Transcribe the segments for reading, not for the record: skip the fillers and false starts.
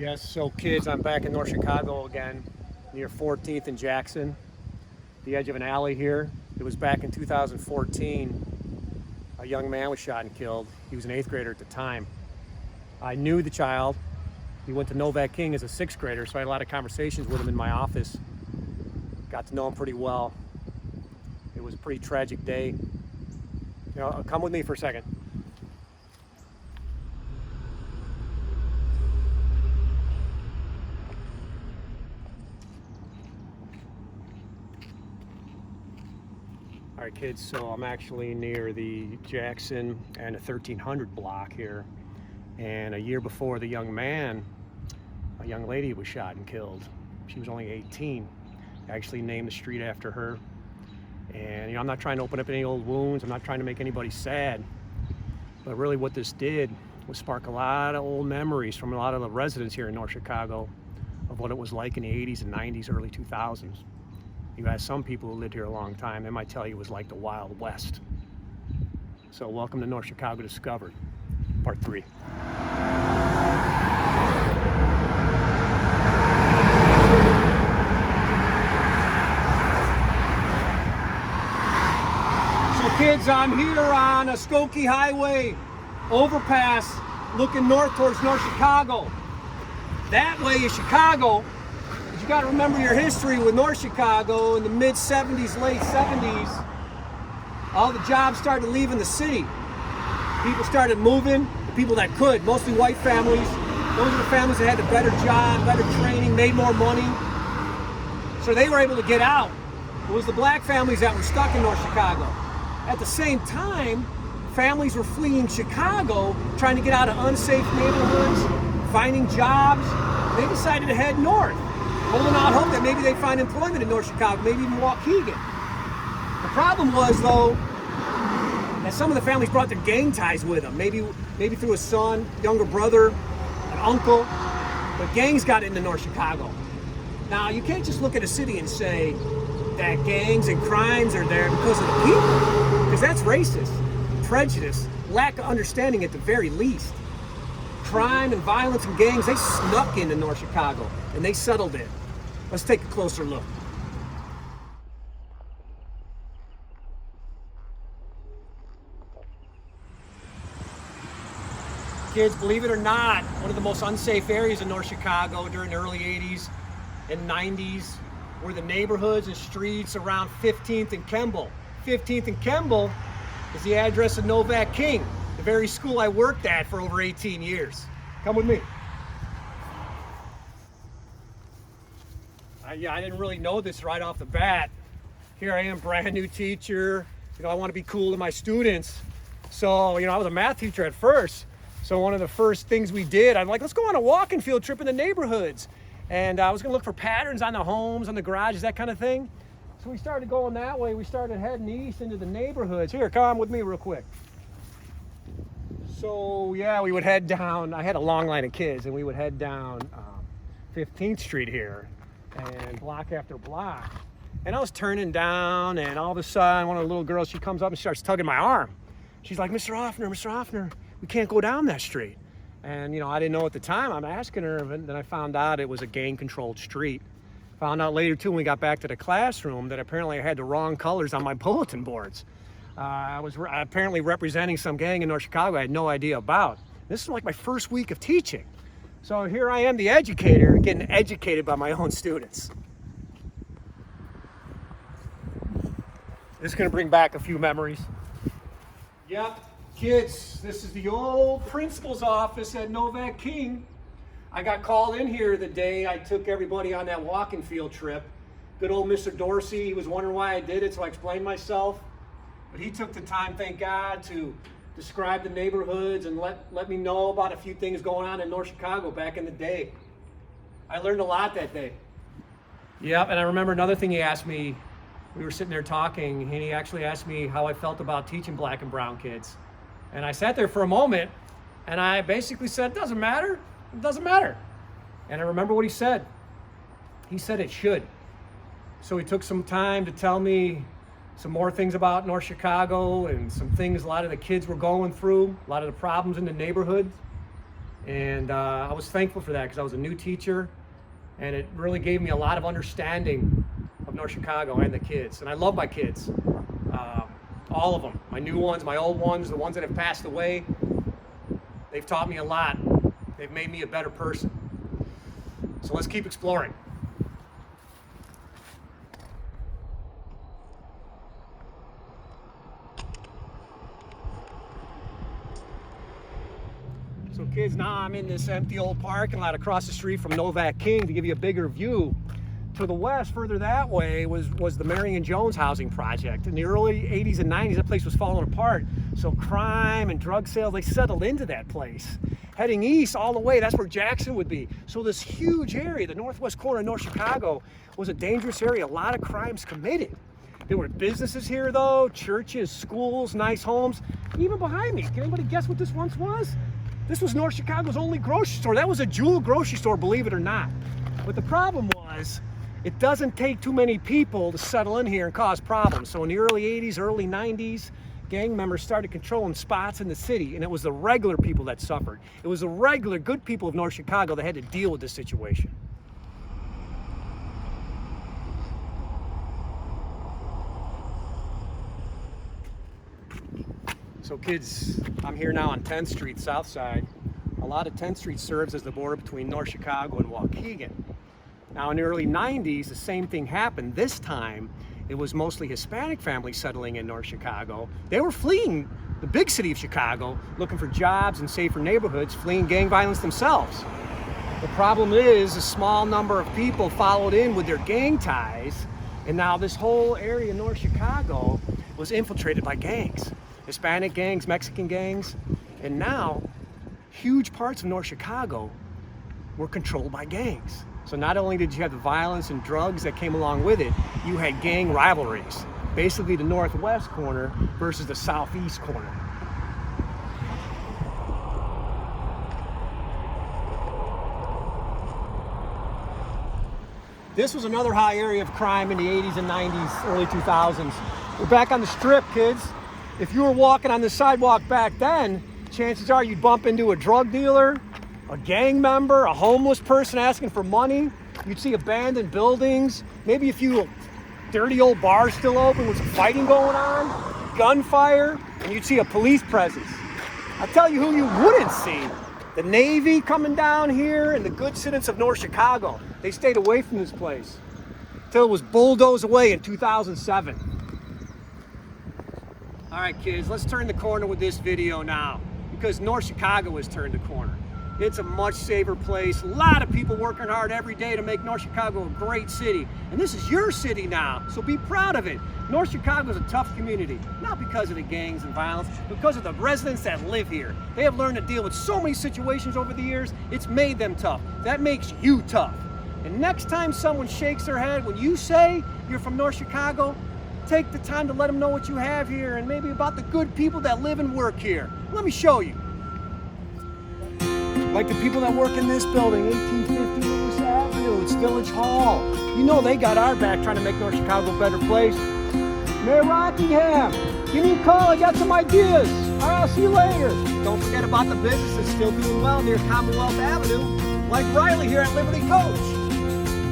Yes, so kids, I'm back in North Chicago again, near 14th and Jackson, the edge of an alley here. It was back in 2014. A young man was shot and killed. He was an 8th grader at the time. I knew the child. He went to Novak King as a 6th grader, so I had a lot of conversations with him in my office. Got to know him pretty well. It was a pretty tragic day. Come with me for a second. All right, kids, so I'm actually near the Jackson and the 1300 block here. And a year before the young man, a young lady was shot and killed. She was only 18. I actually named the street after her. And I'm not trying to open up any old wounds. I'm not trying to make anybody sad. But really what this did was spark a lot of old memories from a lot of the residents here in North Chicago of what it was like in the 80s and 90s, early 2000s. You ask some people who lived here a long time, they might tell you it was like the Wild West. So welcome to North Chicago Discovered, Part 3. So kids, I'm here on a Skokie Highway overpass looking north towards North Chicago. That way is Chicago. You got to remember your history with North Chicago in the mid-70s, late 70s. All the jobs started leaving the city. People started moving, the people that could, mostly white families. Those are the families that had the better job, better training, made more money. So they were able to get out. It was the black families that were stuck in North Chicago. At the same time, families were fleeing Chicago, trying to get out of unsafe neighborhoods, finding jobs. They decided to head north, holding out hope that maybe they'd find employment in North Chicago, maybe even Waukegan. The problem was, though, that some of the families brought their gang ties with them, maybe through a son, younger brother, an uncle, but gangs got into North Chicago. Now, you can't just look at a city and say that gangs and crimes are there because of the people, because that's racist, prejudice, lack of understanding at the very least. Crime and violence and gangs, they snuck into North Chicago and they settled in. Let's take a closer look. Kids, believe it or not, one of the most unsafe areas in North Chicago during the early 80s and 90s were the neighborhoods and streets around 15th and Kemble. 15th and Kemble is the address of Novak King, the very school I worked at for over 18 years. Come with me. I didn't really know this right off the bat. Here I am, brand new teacher. I want to be cool to my students. So, I was a math teacher at first. So one of the first things we did, I'm like, let's go on a walking field trip in the neighborhoods. And I was gonna look for patterns on the homes, on the garages, that kind of thing. So we started going that way. We started heading east into the neighborhoods. Here, come with me real quick. So yeah, we would head down. I had a long line of kids, and we would head down 15th Street here, and block after block. And I was turning down, and all of a sudden, one of the little girls, she comes up and starts tugging my arm. She's like, Mr. Hoffner, we can't go down that street. And I didn't know at the time. I'm asking her, and then I found out it was a gang-controlled street. Found out later too when we got back to the classroom that apparently I had the wrong colors on my bulletin boards. I was apparently representing some gang in North Chicago I had no idea about. This is like my first week of teaching. So here I am, the educator, getting educated by my own students. This is gonna bring back a few memories. Yep, kids, this is the old principal's office at Novak King. I got called in here the day I took everybody on that walking field trip. Good old Mr. Dorsey, he was wondering why I did it, so I explained myself. But he took the time, thank God, to describe the neighborhoods and let me know about a few things going on in North Chicago back in the day. I learned a lot that day. Yep, and I remember another thing he asked me. We were sitting there talking, and he actually asked me how I felt about teaching black and brown kids. And I sat there for a moment, and I basically said, it doesn't matter. It doesn't matter. And I remember what he said. He said it should. So he took some time to tell me some more things about North Chicago and some things a lot of the kids were going through, a lot of the problems in the neighborhood. And I was thankful for that because I was a new teacher, and it really gave me a lot of understanding of North Chicago and the kids. And I love my kids, all of them, my new ones, my old ones, the ones that have passed away. They've taught me a lot. They've made me a better person. So let's keep exploring. So kids, now I'm in this empty old parking lot across the street from Novak King to give you a bigger view. To the west, further that way, was the Marion Jones housing project. In the early 80s and 90s, that place was falling apart. So crime and drug sales, they settled into that place. Heading east all the way, that's where Jackson would be. So this huge area, the northwest corner of North Chicago, was a dangerous area. A lot of crimes committed. There were businesses here though, churches, schools, nice homes. Even behind me, can anybody guess what this once was? This was North Chicago's only grocery store. That was a Jewel grocery store, believe it or not. But the problem was, it doesn't take too many people to settle in here and cause problems. So in the early 80s, early 90s, gang members started controlling spots in the city, and it was the regular people that suffered. It was the regular good people of North Chicago that had to deal with this situation. So kids, I'm here now on 10th Street, South Side. A lot of 10th Street serves as the border between North Chicago and Waukegan. Now in the early 90s, the same thing happened. This time, it was mostly Hispanic families settling in North Chicago. They were fleeing the big city of Chicago, looking for jobs and safer neighborhoods, fleeing gang violence themselves. The problem is a small number of people followed in with their gang ties, and now this whole area in North Chicago was infiltrated by gangs. Hispanic gangs, Mexican gangs, and now huge parts of North Chicago were controlled by gangs. So not only did you have the violence and drugs that came along with it, you had gang rivalries. Basically the northwest corner versus the southeast corner. This was another high area of crime in the 80s and 90s, early 2000s. We're back on the Strip, kids. If you were walking on the sidewalk back then, chances are you'd bump into a drug dealer, a gang member, a homeless person asking for money. You'd see abandoned buildings, maybe a few dirty old bars still open with some fighting going on, gunfire, and you'd see a police presence. I'll tell you who you wouldn't see. The Navy coming down here and the good citizens of North Chicago. They stayed away from this place until it was bulldozed away in 2007. All right, kids, let's turn the corner with this video now, because North Chicago has turned the corner. It's a much safer place. A lot of people working hard every day to make North Chicago a great city. And this is your city now, so be proud of it. North Chicago is a tough community, not because of the gangs and violence, but because of the residents that live here. They have learned to deal with so many situations over the years, it's made them tough. That makes you tough. And next time someone shakes their head when you say you're from North Chicago, take the time to let them know what you have here and maybe about the good people that live and work here. Let me show you. Like the people that work in this building, 1850 Lewis Avenue, it's Village Hall. You know they got our back trying to make North Chicago a better place. Mayor Rockingham, give me a call, I got some ideas. All right, I'll see you later. Don't forget about the businesses still doing well near Commonwealth Avenue, like Riley here at Liberty Coach.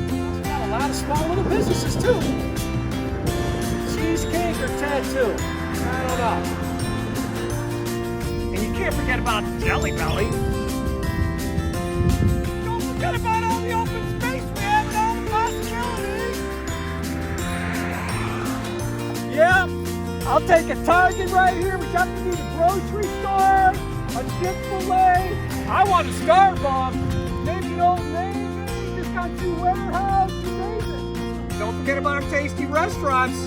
We got a lot of small little businesses too. Cheesecake or tattoo? I don't know. And you can't forget about Jelly Belly. Don't forget about all the open space we have and all the possibilities. Yep, I'll take a Target right here. We got to need a grocery store, a Chick-fil-A. I want a Starbucks, maybe an Old Navy, this country warehouse, you name it. Don't forget about our tasty restaurants.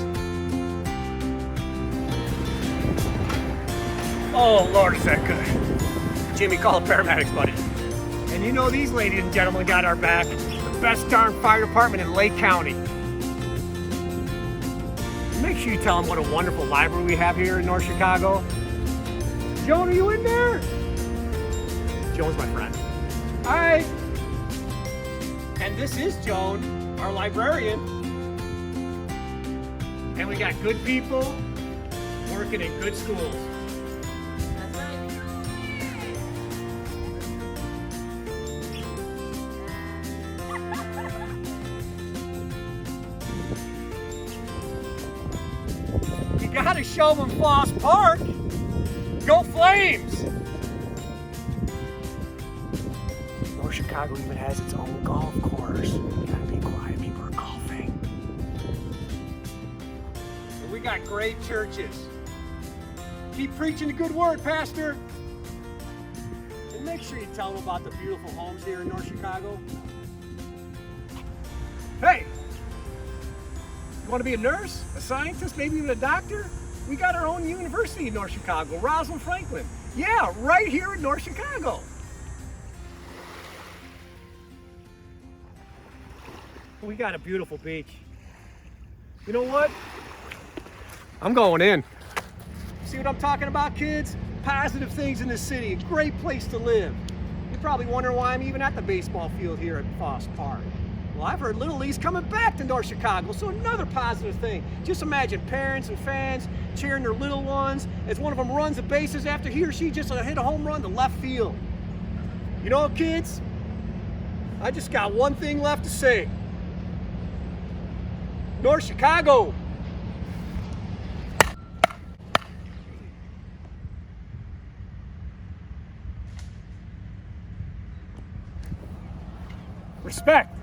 Oh Lord, is that good. Jimmy, call the paramedics, buddy. And you know these ladies and gentlemen got our back. The best darn fire department in Lake County. Make sure you tell them what a wonderful library we have here in North Chicago. Joan, are you in there? Joan's my friend. All right. And this is Joan, our librarian. And we got good people working in good schools. You gotta show them Foss Park. Go Flames! North Chicago even has its own golf course. You gotta be quiet, people are golfing. And we got great churches. Keep preaching the good word, Pastor. And make sure you tell them about the beautiful homes here in North Chicago. Hey, you want to be a nurse, a scientist, maybe even a doctor? We got our own university in North Chicago, Rosalind Franklin. Yeah, right here in North Chicago. We got a beautiful beach. You know what? I'm going in. See what I'm talking about, kids? Positive things in the city, a great place to live. You're probably wondering why I'm even at the baseball field here at Foss Park. Well, I've heard Little League's coming back to North Chicago, so another positive thing. Just imagine parents and fans cheering their little ones as one of them runs the bases after he or she just hit a home run to left field. You know, kids, I just got one thing left to say. North Chicago. Respect.